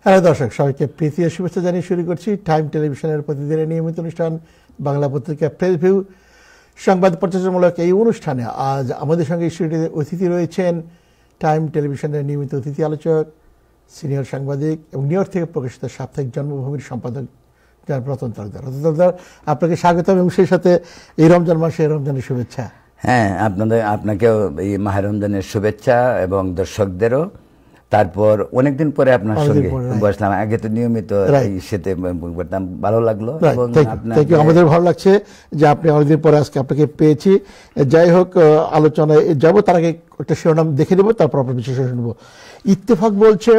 Hello দর্শক, সবাইকে প্রীতি ও শুভেচ্ছা জানিয়ে শুরু করছি টাইম টেলিভিশনের প্রতিদিনের নিয়মিত অনুষ্ঠান বাংলা পত্রিকা প্রেস ভিউ সংবাদ পর্যালোচনামূলক এই অনুষ্ঠানে আজ আমাদের সঙ্গে স্টুডিওতে অতিথি রয়েছেন টাইম টেলিভিশনের নিয়মিত অতিথি আলোচক, সিনিয়র সাংবাদিক এবং নিউ ইয়র্ক থেকে প্রকাশিত সাপ্তাহিক জন্মভূমির সম্পাদক জনাব রতন তালুকদার। রতন তালুকদার, আপনাকে স্বাগতম এবং সেই সাথে এই রমজান মাসে রমজানের শুভেচ্ছা। হ্যাঁ, আপনাকেও এই মাহে রমজানের শুভেচ্ছা এবং দর্শকদেরও। তারপর অনেকদিন পরে আপনার সঙ্গে বসলাম, আগে তো নিয়মিত সাথে করতাম, ভালো লাগলো। আমাদের ভালো লাগছে যে আপনি অনেকদিন পরে আজকে আপনাকে পেয়েছি। যাই হোক, আলোচনায় যাব, তার আগে একটা শিরোনাম দেখে নেব, তারপর আপনার বিশ্লেষণ শুনব। ইত্তেফাক বলছে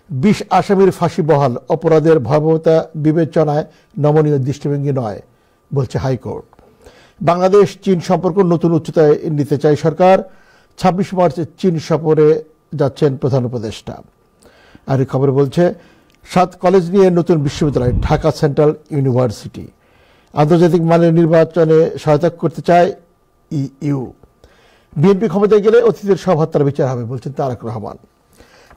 20 আসামির ফাঁসি বহাল, অপরাধের ভয়াবহতা বিবেচনায় নমনীয় দৃষ্টিভঙ্গি নয় বলছে হাইকোর্ট। বাংলাদেশ চীন সম্পর্ক নতুন উচ্চতায় নিতে চায় সরকার। 26 মার্চ চীন সফরে যাচ্ছেন প্রধান উপদেষ্টা। আর এই খবর বলছে 7 কলেজ নিয়ে নতুন বিশ্ববিদ্যালয়, ঢাকা সেন্ট্রাল ইউনিভার্সিটি। আন্তর্জাতিক মানের নির্বাচনে সহায়তা করতে চায় ইইউ। বিএনপি ক্ষমতায় গেলে অতিথিদের সব হত্যার বিচার হবে বলছেন তারেক রহমান।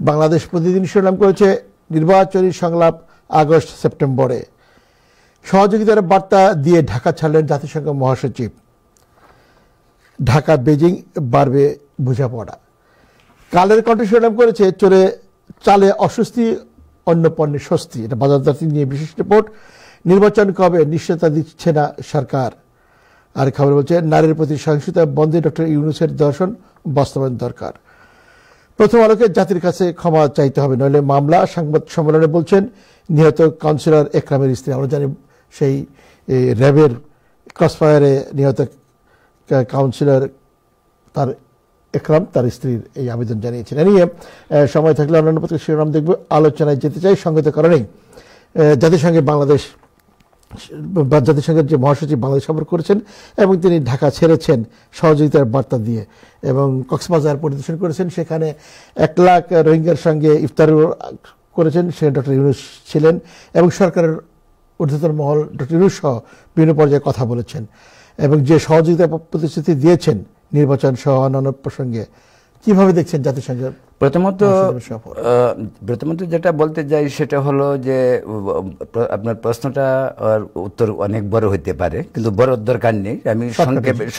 বাংলাদেশ প্রতিদিন শিরোনাম করেছে নির্বাচনী সংলাপ আগস্ট সেপ্টেম্বরে। সহযোগিতার বার্তা দিয়ে ঢাকা ছাড়লেন জাতিসংঘ মহাসচিব। ঢাকা বেজিং বাড়বে বোঝাপড়া। কালের কণ্ঠ শিরোনাম করেছে চালে অস্বস্তি, অন্য পণ্যে স্বস্তি। এটা বাজারজাতি নিয়ে বিশেষ রিপোর্ট। নির্বাচন কবে নিশ্চয়তা দিচ্ছে না সরকার। আর খবর বলছে নারীর প্রতি সহিংসতা বন্ধে ডক্টর ইউনূসের দর্শন বাস্তবায়ন দরকার। প্রথম আলোকে জাতির কাছে ক্ষমা চাইতে হবে, নইলে মামলা। সংবাদ সম্মেলনে বলছেন নিহত কাউন্সিলর একরামের স্ত্রী। আমরা জানি সেই র্যাবের ক্রসফায়ারে নিহত কাউন্সিলর তার একরাম তার স্ত্রীর এই আবেদন জানিয়েছেন। এ নিয়ে সময় থাকলে অন্যান্য পত্রিকার শিরোনাম দেখব। আলোচনায় যেতে চাই সঙ্গত কারণেই জাতিসংঘের যে মহাসচিব বাংলাদেশ সফর করেছেন এবং তিনি ঢাকা ছেড়েছেন সহযোগিতার বার্তা দিয়ে এবং কক্সবাজার পরিদর্শন করেছেন। সেখানে 1 লাখ রোহিঙ্গার সঙ্গে ইফতার করেছেন। সেখানে ডক্টর ইউনূস ছিলেন এবং সরকারের ঊর্ধ্বতন মহল ডক্টর ইউনূস সহ বিভিন্ন পর্যায়ে কথা বলেছেন এবং যে সহযোগিতা প্রতিশ্রুতি দিয়েছেন নির্বাচন সহ অন্যান্য প্রসঙ্গে। কিভাবে দেখছেন জাতিসংঘের? প্রথমত যেটা বলতে যাই সেটা হলো যে আপনার প্রশ্নটা উত্তর অনেক বড় হইতে পারে, কিন্তু বড় দরকার নেই। আমি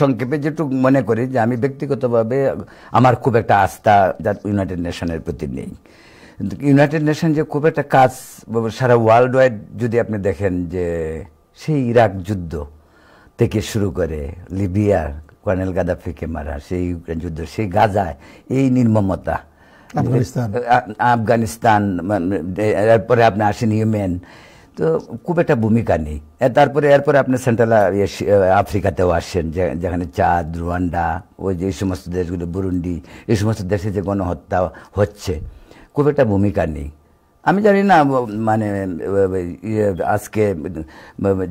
সংক্ষেপে যেটুকু মনে করি যে আমি ব্যক্তিগতভাবে আমার খুব একটা আস্থা ইউনাইটেড নেশনের প্রতি নেই। ইউনাইটেড নেশন যে খুব একটা কাজ সারা ওয়ার্ল্ড ওয়াইড যদি আপনি দেখেন, যে সেই ইরাক যুদ্ধ থেকে শুরু করে লিবিয়ার কর্নেল গাদ্দাফিকে মারা, সেই ইউক্রেন যুদ্ধ, সেই গাজায় এই নির্মমতা, আফগানিস্তান, এরপরে আপনি আসেন ইয়েমেন, তো খুব একটা ভূমিকা নেই। এরপরে আপনি সেন্ট্রাল আফ্রিকাতেও আসেন, যেখানে চাদ, রুয়ান্ডা, ওই যে এই সমস্ত দেশগুলো, বুরুন্ডি, এই সমস্ত দেশে যে গণহত্যা হচ্ছে, খুব একটা ভূমিকা নেই। আমি জানি না মানে আজকে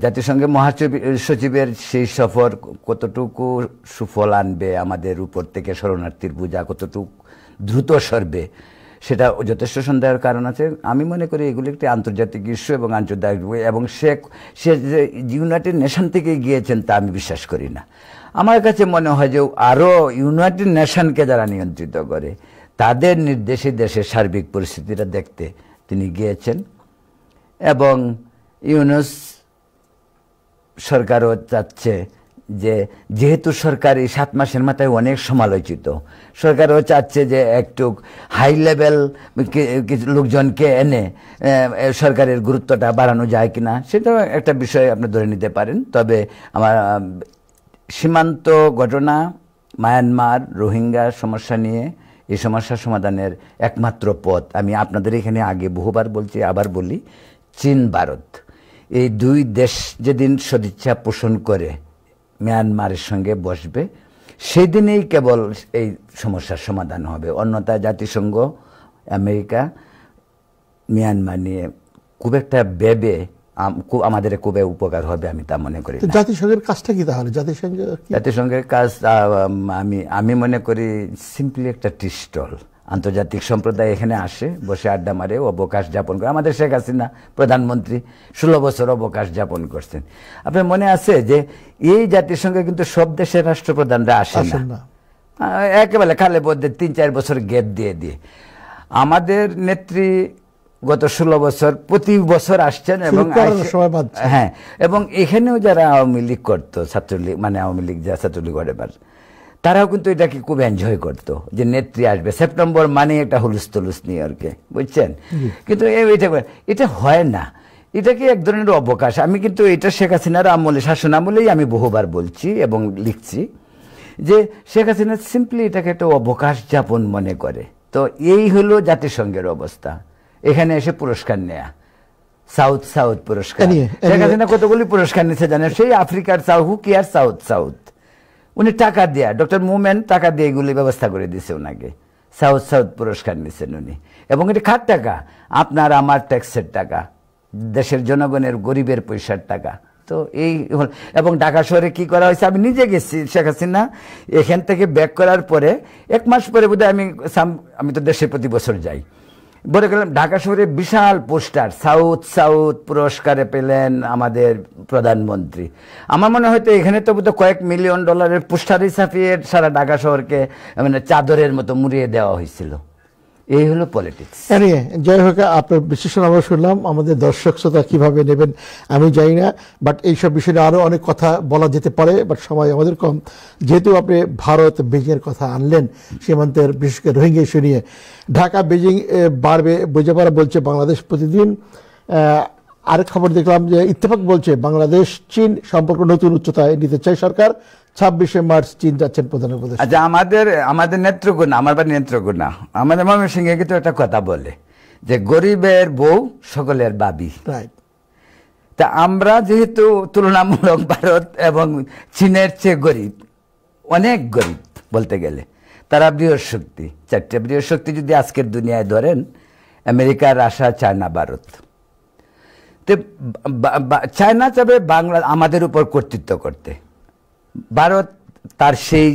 জাতিসংঘের মহাসচিবের সেই সফর কতটুকু সুফল আনবে, আমাদের উপর থেকে শরণার্থীর বোঝা কতটুকু দ্রুত সরবে, সেটা যথেষ্ট সন্দেহের কারণ আছে। আমি মনে করি এগুলি একটি আন্তর্জাতিক ইস্যু এবং আন্তর্জাতিক, এবং সে যে ইউনাইটেড নেশন থেকে গিয়েছেন তা আমি বিশ্বাস করি না। আমার কাছে মনে হয় যে আরও ইউনাইটেড নেশনকে যারা নিয়ন্ত্রিত করে তাদের নির্দেশে দেশের সার্বিক পরিস্থিতিটা দেখতে তিনি গিয়েছেন। এবং ইউনূস সরকারও চাচ্ছে যে, যেহেতু সরকার এই 7 মাসের মাথায় অনেক সমালোচিত, সরকারও চাচ্ছে যে একটু হাই লেভেল কিছু লোকজনকে এনে সরকারের গুরুত্বটা বাড়ানো যায় কিনা, সেটাও একটা বিষয় আপনি ধরে নিতে পারেন। তবে আমার সীমান্ত ঘটনা, মায়ানমার, রোহিঙ্গা সমস্যা নিয়ে এই সমস্যার সমাধানের একমাত্র পথ, আমি আপনাদের এখানে আগে বহুবার বলছি, আবার বলি, চীন ভারত এই 2 দেশ যেদিন সদিচ্ছা পোষণ করে মিয়ানমারের সঙ্গে বসবে, সেই দিনেই কেবল এই সমস্যার সমাধান হবে। অন্যথায় জাতিসংঘ, আমেরিকা মিয়ানমার নিয়ে খুব একটা ভেবে আমাদের খুবই উপকার হবে, আমি তা মনে করি। জাতিসংঘের কাজটা কি তাহলে? জাতিসংঘের কাজ আমি মনে করি সিম্পলি একটা টি স্টল। আন্তর্জাতিক সম্প্রদায় এখানে আসে, বসে আড্ডা মারে, অবকাশ যাপন করে। আমাদের শেখ হাসিনা প্রধানমন্ত্রী 16 বছর অবকাশ যাপন করছেন। আপনার মনে আছে যে এই জাতিসংঘে কিন্তু সব দেশের রাষ্ট্রপ্রধানরা আসেন না, একেবারে খালে বদ্ধে 3-4 বছর গ্যাপ দিয়ে আমাদের নেত্রী গত 16 বছর প্রতি বছর আসছেন এবং সময় পাচ্ছে। হ্যাঁ, এবং এখানেও যারা আওয়ামী লীগ করতো, ছাত্রলীগ মানে আওয়ামী লীগ যা ছাত্রলীগ এবার, তারাও কিন্তু এটাকে খুব এনজয় করতো যে নেত্রী আসবে, সেপ্টেম্বর মানে একটা হুলুস তুলুস নিয়ে আর কি, বুঝছেন। কিন্তু এটা হয় না, এটা কি এক ধরনের অবকাশ। আমি কিন্তু এটা শেখ হাসিনার আমলে, শাসন আমলেই আমি বহুবার বলছি এবং লিখছি যে শেখ হাসিনা সিম্পলি এটাকে একটা অবকাশ যাপন মনে করে। তো এই হলো জাতিসংঘের অবস্থা, এখানে এসে পুরস্কার নেয়া, সাউথ সাউথ পুরস্কার। শেখ হাসিনা কতগুলি পুরস্কার নিচ্ছে জানেন, সেই আফ্রিকার হু কি আর সাউথ সাউথ, উনি টাকা দেয়া, ডক্টর মুভমেন্ট টাকা দিয়ে এগুলি ব্যবস্থা করে দিছে ওনাকে, সাউথ সাউথ পুরস্কার নিচ্ছেন উনি। এবং এটি কার টাকা? আপনার আমার ট্যাক্সের টাকা, দেশের জনগণের গরিবের পয়সার টাকা। তো এই এবং ঢাকা শহরে কি করা হয়েছে, আমি নিজে গেছি, শেখ হাসিনা এখান থেকে ব্যাক করার পরে 1 মাস পরে বোধহয় আমি তো দেশে প্রতি বছর যাই, বলে গেলাম ঢাকা শহরে বিশাল পোস্টার, সাউথ সাউথ পুরস্কারে পেলেন আমাদের প্রধানমন্ত্রী। আমার মনে হয়তো এখানে তো বোধহয় $কয়েক মিলিয়ন পোস্টারই ছাপিয়ে সারা ঢাকা শহরকে মানে চাদরের মতো মুড়িয়ে দেওয়া হয়েছিল। এই হলো পলিটিক্স। যাই হোক, আপনার বিশ্লেষণ আমরা শুনলাম, আমাদের দর্শক শ্রোতা কিভাবে নেবেন আমি জানি না, বাট এইসব বিষয়ে আরো অনেক কথা বলা যেতে পারে, বাট সময় আমাদের কম। যেহেতু আপনি ভারত বেজিং এর কথা আনলেন, সীমান্তের বিশেষ করে রোহিঙ্গা ইস্যু নিয়ে, ঢাকা বেজিং বাড়বে বোঝাপড়া বলছে বাংলাদেশ প্রতিদিন। আরেক খবর দেখলাম যে ইত্তেফাক বলছে বাংলাদেশ চীন সম্পর্ক নতুন উচ্চতায় নিতে চায় সরকার। 26শে মার্চ চীন যাচ্ছেন প্রধান উপদেষ্টা। আচ্ছা, আমাদের নেত্রকোনা, আমার বাড়ি নেত্রকোনা, আমাদের ময়মনসিংহে কিন্তু একটা কথা বলে যে গরিবের বউ সকলের বাবি। তা আমরা যেহেতু তুলনামূলক ভারত এবং চীনের চেয়ে গরিব, অনেক গরিব বলতে গেলে, তারা বৃহস্পতি, 4টে বৃহস্পতি যদি আজকের দুনিয়ায় ধরেন, America, Russia, China, Bharat. China চাবে বাংলা আমাদের উপর কর্তৃত্ব করতে, ভারত তার সেই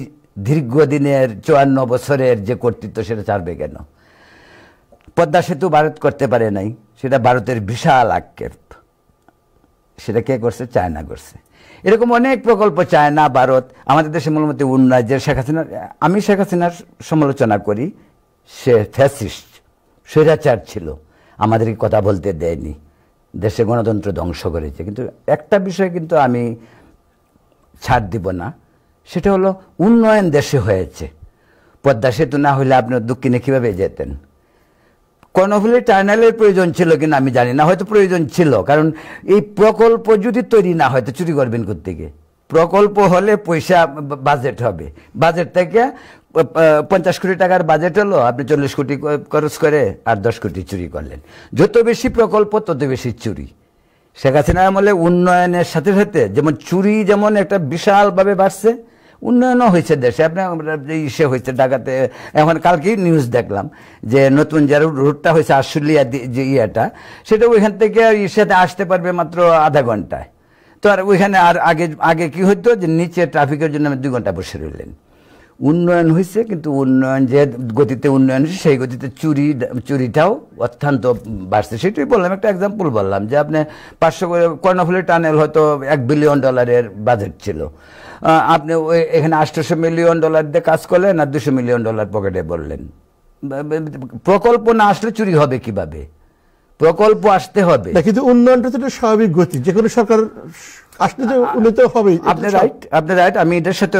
দীর্ঘদিনের 54 বছরের যে কর্তৃত্ব সেটা চাইবে কেন? পদ্মা সেতু ভারত করতে পারে নাই, সেটা ভারতের বিশাল আক্ষেপ, সেটা কে করছে? চায়না করছে। এরকম অনেক প্রকল্প চায়না, ভারত আমাদের দেশে মূলত উন্নয়ন। যে শেখ হাসিনা, আমি শেখ হাসিনার সমালোচনা করি, সে ফ্যাসিস্ট, স্বৈরাচার ছিল, আমাদেরকে কথা বলতে দেয়নি, দেশে গণতন্ত্র ধ্বংস করেছে। কিন্তু একটা বিষয় কিন্তু আমি ছাড় দিব না, সেটা হলো উন্নয়ন দেশে হয়েছে। পদ্মা সেতু না হলে আপনি দক্ষিণে কিভাবে যেতেন? কর্ণফুলী টার্নালের প্রয়োজন ছিল কিনা আমি জানি না, হয়তো প্রয়োজন ছিল, কারণ এই প্রকল্প যদি তৈরি না হয় তো চুরি করবেন কোত্থেকে? প্রকল্প হলে পয়সা বাজেট হবে, বাজেট থেকে 50 কোটি টাকার বাজেট হলো, আপনি 40 কোটি খরচ করে আর 10 কোটি চুরি করলেন। যত বেশি প্রকল্প তত বেশি চুরি। শেখ হাসিনার আমলে উন্নয়নের সাথে সাথে যেমন চুরি যেমন একটা বিশালভাবে বাড়ছে, উন্নয়নও হয়েছে দেশে। আপনার ইসে হয়েছে ঢাকাতে, এখন কালকেই নিউজ দেখলাম যে নতুন যে রুটটা হয়েছে আশুলিয়া যে ইয়েটা, সেটা ওইখান থেকে ইসেতে আসতে পারবে মাত্র আধা ঘন্টায়। তো আর ওইখানে আর আগে কি হতো যে নিচে ট্রাফিকের জন্য 2 ঘন্টা বসে রইলেন। উন্নয়ন হয়েছে, কিন্তু উন্নয়ন যে গতিতে উন্নয়ন হয়েছে সেই গতিতে চুরিটাও অত্যন্ত বাড়ছে। সেটাই বললাম, একটা এক্সাম্পল বললাম যে আপনি 500 কর্ণফুলী টানেল হয়তো $1 বিলিয়ন বাজেট ছিল, আপনি ওই এখানে $800 মিলিয়ন দিয়ে কাজ করলেন আর $200 মিলিয়ন পকেটে বললেন। প্রকল্প না আসলে চুরি হবে কিভাবে? প্রকল্প আসতে হবে, কিন্তু উন্নয়নটা তো স্বাভাবিক গতি, যে কোনো সরকার আসলে তো উন্নত হবেই। আপনি রাইট, আমি এটার সাথে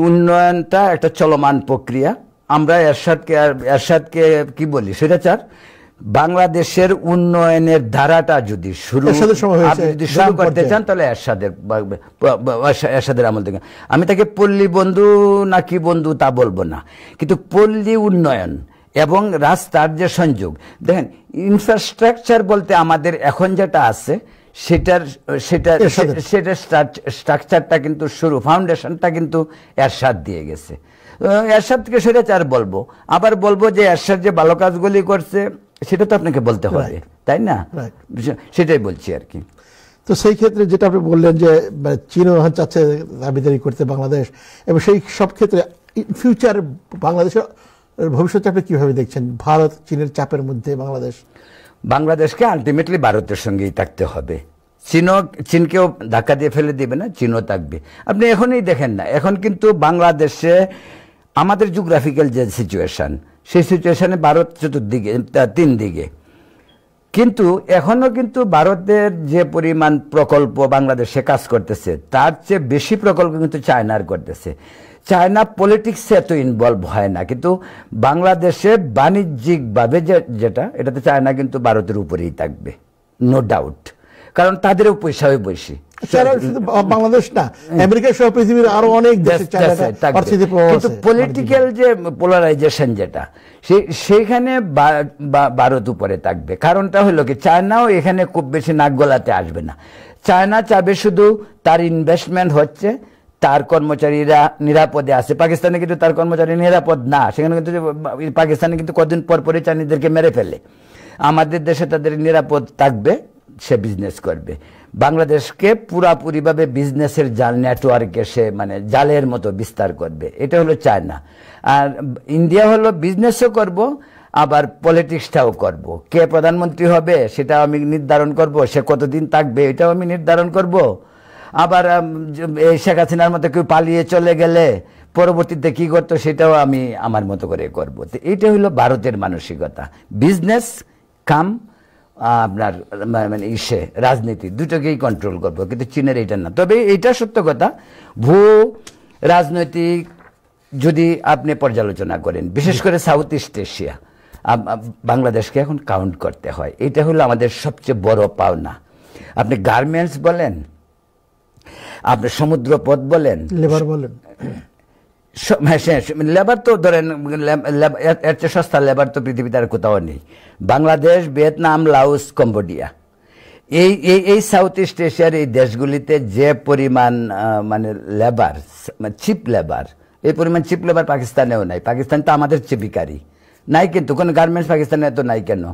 উন্নয়নটা একটা চলমান প্রক্রিয়া। আমরা এরশাদকে কি বলি? স্বৈরাচার। বাংলাদেশের উন্নয়নের ধারাটা যদি শুরু করতে চান তাহলে এরশাদের আমল থেকে। আমি তাকে পল্লী বন্ধু না কি বন্ধু তা বলবো না, কিন্তু পল্লী উন্নয়ন এবং রাস্তার যে সংযোগ, দেখেন ইনফ্রাস্ট্রাকচার বলতে আমাদের এখন যেটা আছে সেটার স্ট্রাকচারটা কিন্তু শুরু, ফাউন্ডেশনটা কিন্তু এরশাদ দিয়ে গেছে। এরশাদকে স্বৈরাচার বলবো, আবার বলবো যে এরশাদ যে ভালো কাজগুলি করছে সেটা তো আপনাকে বলতে হবে, তাই না? সেটাই বলছি আর কি। তো সেই ক্ষেত্রে যেটা আপনি বললেন যে চীনও চাচ্ছে দাবিদারি করতে বাংলাদেশ, এবং সেই সব ক্ষেত্রে ফিউচার বাংলাদেশের ভবিষ্যৎ আপনি কিভাবে দেখছেন? ভারত চীনের চাপের মধ্যে বাংলাদেশকে আলটিমেটলি ভারতের সঙ্গেই থাকতে হবে। চীনকেও ধাক্কা দিয়ে ফেলে দিবে না, চীনও থাকবে। আপনি এখনই দেখেন না, এখন কিন্তু বাংলাদেশে আমাদের জিওগ্রাফিক্যাল যে সিচুয়েশন, সেই সিচুয়েশনে ভারত চতুর্দিকে 3 দিকে, কিন্তু এখনো কিন্তু ভারতের যে পরিমাণ প্রকল্প বাংলাদেশে কাজ করতেছে তার চেয়ে বেশি প্রকল্প কিন্তু চায়নার করতেছে। চায়না পলিটিক্সে এত ইনভলভ হয় না, কিন্তু বাংলাদেশে বাণিজ্যিকভাবে যেটা এটাতে চায়না কিন্তু ভারতের উপরেই থাকবে, নো ডাউট, কারণ তাদেরও পয়সাও বেশি। বাংলাদেশ না, আমেরিকা সহ পৃথিবীর আরো অনেক দেশে কিন্তু পলিটিক্যাল যে পোলারাইজেশন যেটা সেইখানে ভারত উপরে থাকবে। কারণটা হলো কি, চায়নাও এখানে খুব বেশি নাক গলাতে আসবে না। চায়না চাবে শুধু তার ইনভেস্টমেন্ট হচ্ছে, তার কর্মচারীরা নিরাপদে আছে। পাকিস্তানে কিন্তু তার কর্মচারী নিরাপদ না, সেখানে কিন্তু পাকিস্তানে কিন্তু কদিন পর পরে চাইনিজদেরকে মেরে ফেলে। আমাদের দেশে তাদের নিরাপদ থাকবে, সে বিজনেস করবে। বাংলাদেশকে পুরাপুরিভাবে বিজনেসের জাল নেটওয়ার্কে সে মানে জালের মতো বিস্তার করবে, এটা হলো চায়না। আর ইন্ডিয়া হলো বিজনেসও করব, আবার পলিটিক্সটাও করব। কে প্রধানমন্ত্রী হবে সেটাও আমি নির্ধারণ করব, সে কতদিন থাকবে এটাও আমি নির্ধারণ করব। আবার শেখ হাসিনার মতো কেউ পালিয়ে চলে গেলে পরবর্তীতে কি করতো সেটাও আমি আমার মতো করে করব। তো এইটা হলো ভারতের মানসিকতা, বিজনেস কাম আপনার মানে রাজনীতি দুটোকেই কন্ট্রোল করবো, কিন্তু চীনের এইটা না। তবে এইটা সত্য কথা, ভূ রাজনৈতিক যদি আপনি পর্যালোচনা করেন, বিশেষ করে সাউথ ইস্ট এশিয়া, বাংলাদেশকে এখন কাউন্ট করতে হয়। এটা হলো আমাদের সবচেয়ে বড় পাওনা। আপনি গার্মেন্টস বলেন, আপনি সমুদ্রপথ বলেন, লেবার বলেন, লেবার তো ধরেন এর চেয়ে সস্তা লেবার তো পৃথিবীতে আর কোথাও নেই। বাংলাদেশ, ভিয়েতনাম, লাওস, কম্বোডিয়া, এই সাউথ ইস্ট এশিয়ার এই দেশগুলিতে যে পরিমাণ মানে লেবার, চিপ লেবার, এই পরিমাণ চিপ লেবার পাকিস্তানেও নাই। পাকিস্তান তো আমাদের চেয়ে ভিখারি নাই, কিন্তু কোনো গার্মেন্টস পাকিস্তানে এত নাই কেন?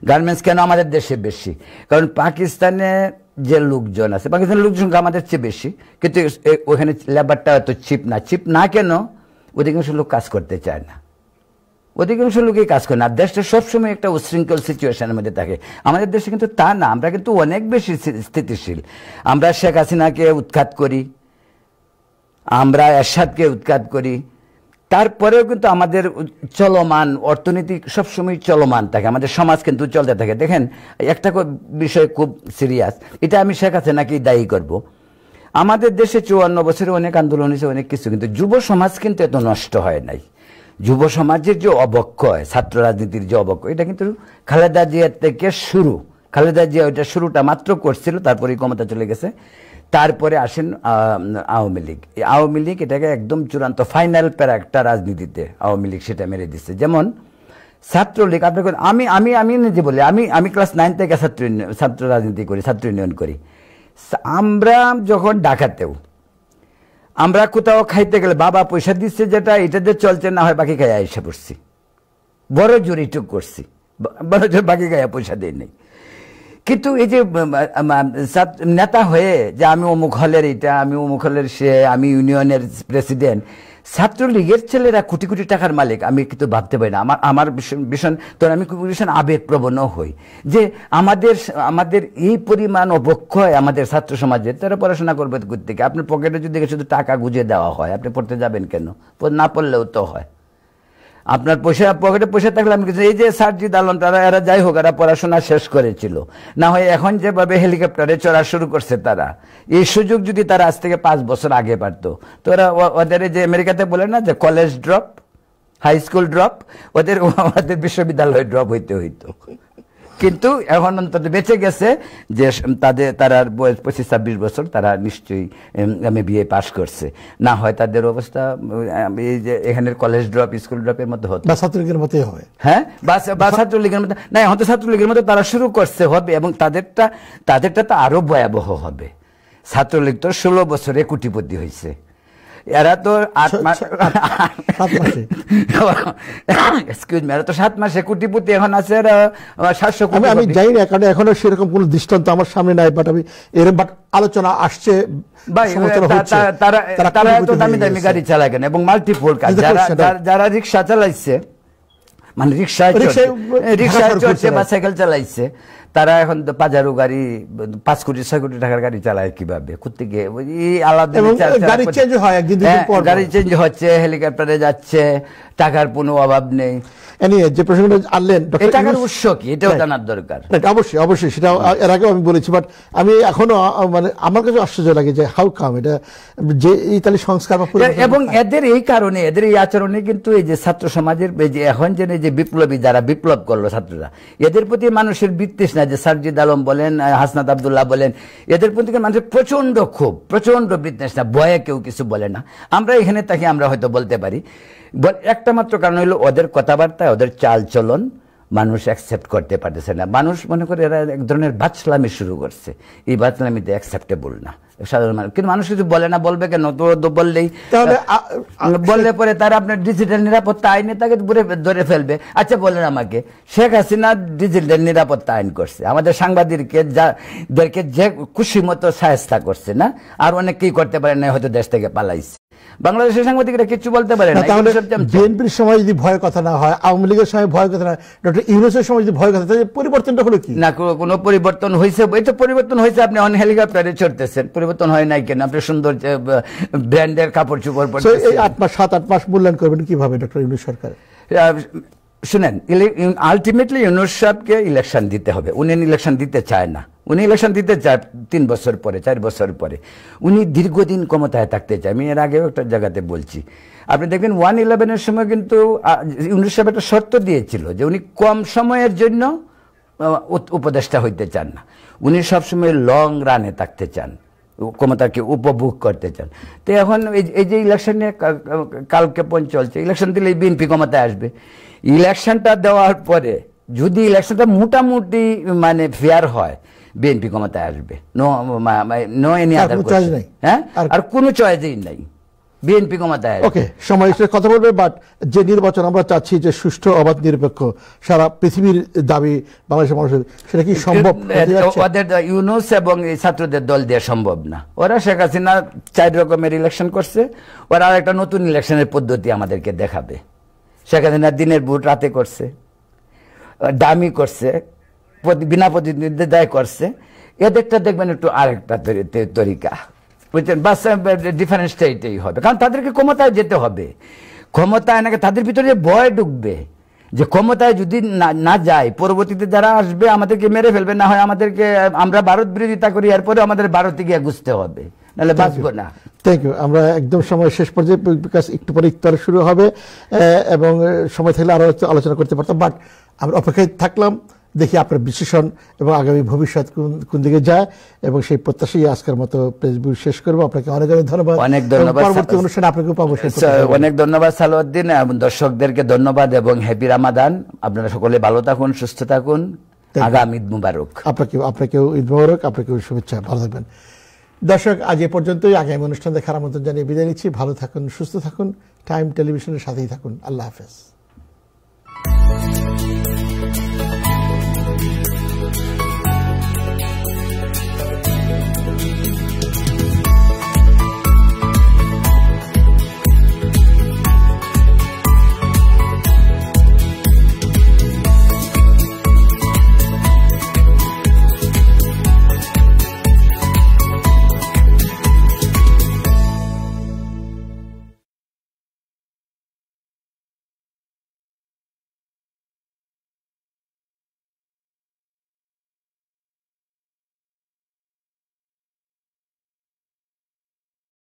গার্মেন্টস কেন আমাদের দেশে বেশি? কারণ পাকিস্তানে যে লোকজন আছে, পাকিস্তানের লোকজন আমাদের চেয়ে বেশি, কিন্তু ওখানে লেবারটা এত চিপ না। চিপ না কেন? অধিকাংশ লোক কাজ করতে চায় না, অধিকাংশ লোকই কাজ করে না। দেশটা সবসময় একটা উশৃঙ্খল সিচুয়েশনের মধ্যে থাকে। আমাদের দেশে কিন্তু তা না, আমরা কিন্তু অনেক বেশি স্থিতিশীল। আমরা শেখ হাসিনাকে উৎখাত করি, আমরা এরশাদকে উৎখাত করি, তারপরেও কিন্তু আমাদের চলমান অর্থনীতি সবসময় চলমান থাকে, আমাদের সমাজ কিন্তু চলতে থাকে। দেখেন, একটা বিষয় খুব সিরিয়াস, এটা আমি শেখ হাসিনাকেই দায়ী করব। আমাদের দেশে 54 বছরে অনেক আন্দোলন হয়েছে, অনেক কিছু, কিন্তু যুব সমাজ কিন্তু এত নষ্ট হয় নাই। যুব সমাজের যে অবক্ষয়, ছাত্র রাজনীতির যে অবক্ষয়, এটা কিন্তু খালেদা জিয়ার থেকে শুরু। খালেদা জিয়া ওইটা শুরুটা মাত্র করছিল, তারপরে ক্ষমতা চলে গেছে। তারপরে আসেন আওয়ামী লীগ। আওয়ামী লীগ এটাকে একদম চূড়ান্ত ফাইনাল প্যারা একটা রাজনীতিতে আওয়ামী লীগ সেটা মেরে দিচ্ছে। যেমন ছাত্রলীগ, আপনাকে আমি নিজে বলি, আমি ক্লাস 9 থেকে ছাত্র রাজনীতি করি, ছাত্র ইউনিয়ন করি। আমরা যখন ঢাকাতেও আমরা কোথাও খাইতে গেলে বাবা পয়সা দিচ্ছে যেটা এটাতে চলছে, না হয় বাকি খাইয়া এসে পড়ছি, বড় জোর এইটুক করছি, বড় জোর বাকি খাইয়া পয়সা দেয় নেই। কিন্তু এই যে নেতা হয়ে যে আমি অমুক হলের এটা, আমি অমুক হলের সে, আমি ইউনিয়নের প্রেসিডেন্ট, ছাত্রলীগের ছেলেরা কোটি কোটি টাকার মালিক, আমি কিন্তু ভাবতে পারি না। আমার ভীষণ তখন আমি ভীষণ আবেগপ্রবণ হই যে আমাদের এই পরিমাণ অবক্ষয় আমাদের ছাত্র সমাজে। তারা পড়াশোনা করবে থেকে, আপনার পকেটে যদি শুধু টাকা গুঁজে দেওয়া হয়, আপনি পড়তে যাবেন কেন? না পড়লেও তো হয়। আপনার পকেটে পয়সা থাকলে আমি কিছু, এই যে সার্জিদ আলম তারা, এরা যাই হোক, এরা পড়াশোনা শেষ করেছিল, না হয় এখন যেভাবে হেলিকপ্টারে চড়া শুরু করছে তারা, এই সুযোগ যদি তারা আজ থেকে 5 বছর আগে পারতো, তো ওরা ওদের যে আমেরিকাতে বলে না যে college drop, high school drop, ওদের বিশ্ববিদ্যালয় ড্রপ হইতে হইতো। কিন্তু এখন অন্তত বেঁচে গেছে যে তারা বয়স 25-26 বছর, তারা নিশ্চয়ই MBA পাস করছে, না হয় তাদের অবস্থা এই যে এখানের কলেজ ড্রপ, স্কুল ড্রপের মতো হতো, বা ছাত্রলীগের মতোই হয়। হ্যাঁ, বা ছাত্রলীগের মতো না, এখন তো ছাত্রলীগের মতো তারা শুরু করছে হবে, এবং তাদেরটা তো আরো ভয়াবহ হবে। ছাত্রলীগ তো 16 বছরে কোটিপতি হয়েছে, এরা তো 7 মাসে কোটিপতি এখন আছে। আমি জানি না, কারণ এখনো সেরকম কোন দৃষ্টান্ত আমার সামনে নাই, বাট আমি বাট আলোচনা আসছে, তারা এত দামি দামি গাড়ি চালায় কেন? এবং মাল্টিপল কাজ, যারা রিক্সা চালাইছে, মানে রিক্সায় চড়ছে বা সাইকেল চালাইছে, তারা এখন তো পাজারো গাড়ি 5 কোটি 6 কোটি টাকার গাড়ি চালায় কিভাবে? কোথেকে আলাদা গাড়ি চেঞ্জ হচ্ছে, হেলিকপ্টারে যাচ্ছে, টাকার কোনো অভাব নেই। Anyway, যে প্রসঙ্গটা আনলেন এই টাকার উৎস কি এটাও জানার দরকার। অবশ্যই অবশ্যই, সেটা এর আগেও আমি বলেছি, বাট আমি এখনো মানে আমার কাছে আশ্চর্য লাগে যে হাউ কাম এটা যে ইতালি সংস্কার বা এবং এদের এই কারণে এদের এই আচরণে কিন্তু এই যে ছাত্র সমাজের যে এখন যে বিপ্লবী যারা বিপ্লব করলো ছাত্ররা, এদের প্রতি মানুষের বিতৃষ্ণা, যে সারজিদ আলম বলেন, হাসনাত আব্দুল্লাহ বলেন, এদের প্রতি মানুষের প্রচন্ড ক্ষোভ, প্রচন্ড বিতৃষ্ণা, ভয়ে কেউ কিছু বলে না। আমরা এখানে তাকে আমরা হয়তো বলতে পারি, একটা মাত্র কারণ হলো ওদের কথাবার্তা, ওদের চাল চলন মানুষ অ্যাকসেপ্ট করতে পারতেছে না। মানুষ মনে করে এরা এক ধরনের বাচলামি শুরু করছে, এই বাচলামিতে অ্যাকসেপ্টেবল না সাধারণ মানুষ। কিন্তু মানুষ কিছু বলে না, বলবে কেন? তো বললেই বললে পরে তারা আপনার ডিজিটাল নিরাপত্তা আইনে তাকে ধরে ফেলবে। আচ্ছা বলেন আমাকে, শেখ হাসিনা ডিজিটাল নিরাপত্তা আইন করছে, আমাদের সাংবাদিকদেরকে যে খুশি মতো শায়েস্তা করছে না, আর অনেককেই করতে পারে না, হয়তো দেশ থেকে পালাইছে। বাংলাদেশের সাংবাদিকরা কিছু বলতে পারে না। বিএনপির সময় যদি ভয়ের কথা না হয়, আওয়ামী লীগের সময় ভয়ের কথা না, ডক্টর ইউনূসের সময় যদি ভয়ের কথা, তাহলে পরিবর্তনটা হলো কি? না, কোনো পরিবর্তন হয়েছে? এই তো পরিবর্তন হয়েছে, আপনি অন হেলিকপ্টারে চড়তেছেন, পরিবর্তন হয় নাই কেন? আপনি সুন্দর ব্র্যান্ডের কাপড় চোপড় পরতেছেন। এই 7-8 মাস মূল্যায়ন করবেন কিভাবে ডক্টর ইউনূস সরকার? শুনেন, আলটিমেটলি ইউনূস সাহেবকে ইলেকশন দিতে হবে। উনি ইলেকশন দিতে চায় না, উনি ইলেকশন দিতে চায় 3 বছর পরে, 4 বছর পরে। উনি দীর্ঘদিন ক্ষমতায় থাকতে চায়। আমি এর আগেও একটা জায়গাতে বলছি, আপনি দেখবেন 1/11-এর সময় কিন্তু ইউনূস সাহেব একটা শর্ত দিয়েছিল যে উনি কম সময়ের জন্য উপদেষ্টা হইতে চান না, উনি সবসময় লং রানে থাকতে চান, ক্ষমতাকে উপভোগ করতে চান। তো এখন এই যে ইলেকশন নিয়ে কালকে চলছে, ইলেকশন দিলে বিএনপি ক্ষমতায় আসবে। ইলেকশনটা দেওয়ার পরে যদি ইলেকশনটা মোটামুটি মানে ফেয়ার হয়, বিএনপি ক্ষমতায় আসবে। No any other question. হ্যাঁ, আর কোনো চয়েসই নাই, বিএনপি ক্ষমতায়। ওকে, সময় কথা বলবে, বাট যে নির্বাচন আমরা চাচ্ছি যে সুষ্ঠু, অবাধ, নিরপেক্ষ, সারা পৃথিবীর দাবি বাংলাদেশের মানুষের, সেটা কি সম্ভব? ওদের ইউনূস এবং এই ছাত্রদের দল দিয়ে সম্ভব না। ওরা শেখ হাসিনা 4 রকমের ইলেকশন করছে, ওরা আর একটা নতুন ইলেকশনের পদ্ধতি আমাদেরকে দেখাবে। শেখ হাসিনা দিনের ভোট রাতে করছে, দামি করছে, বিনা প্রতিনিধিত্ব দায় করছে। এদেরটা দেখবেন একটু আরেকটা তরিকা, বুঝছেন? বাস ডিফারেন্স এইটাই হবে, কারণ তাদেরকে ক্ষমতায় যেতে হবে। ক্ষমতায় নাকি তাদের ভিতরে ভয় ঢুকবে যে ক্ষমতায় যদি না যায়, পরবর্তীতে যারা আসবে আমাদেরকে মেরে ফেলবে, না হয় আমাদেরকে, আমরা ভারত বিরোধিতা করি, এরপরে আমাদের ভারতে গিয়ে ঘুষতে হবে, নাহলে বাঁচবো না। Thank you. আমরা একদম সময় শেষ পর্যায়ে, বিকাশ একটু পরে ইফতার শুরু হবে এবং সময় থাকলে আরো আলোচনা করতে পারতাম, বাট আমরা অপেক্ষায় থাকলাম, দেখি আপনার বিশ্লেষণ এবং আগামী ভবিষ্যৎ কোন দিকে যায়, এবং সেই প্রত্যাশাই আজকের মতো ফেসবুক শেষ করবো। আপনাকে অনেক অনেক ধন্যবাদ। অনেক ধন্যবাদ। পরবর্তী অনুষ্ঠানে আপনাকে পাবো। অনেক ধন্যবাদ সালাউদ্দিন, এবং দর্শকদেরকে ধন্যবাদ এবং হ্যাপি রামাদান। আপনারা সকলে ভালো থাকুন, সুস্থ থাকুন। আগামী ঈদ মুবারক। আপনাকেও ঈদ মুবারক, আপনাকেও শুভেচ্ছা। ভালো থাকবেন দর্শক। আজ এ পর্যন্তই। আগামী অনুষ্ঠান দেখার আমন্ত্রণ জানিয়ে বিদায় নিচ্ছি। ভালো থাকুন, সুস্থ থাকুন, টাইম টেলিভিশনের সাথেই থাকুন। আল্লাহ হাফেজ।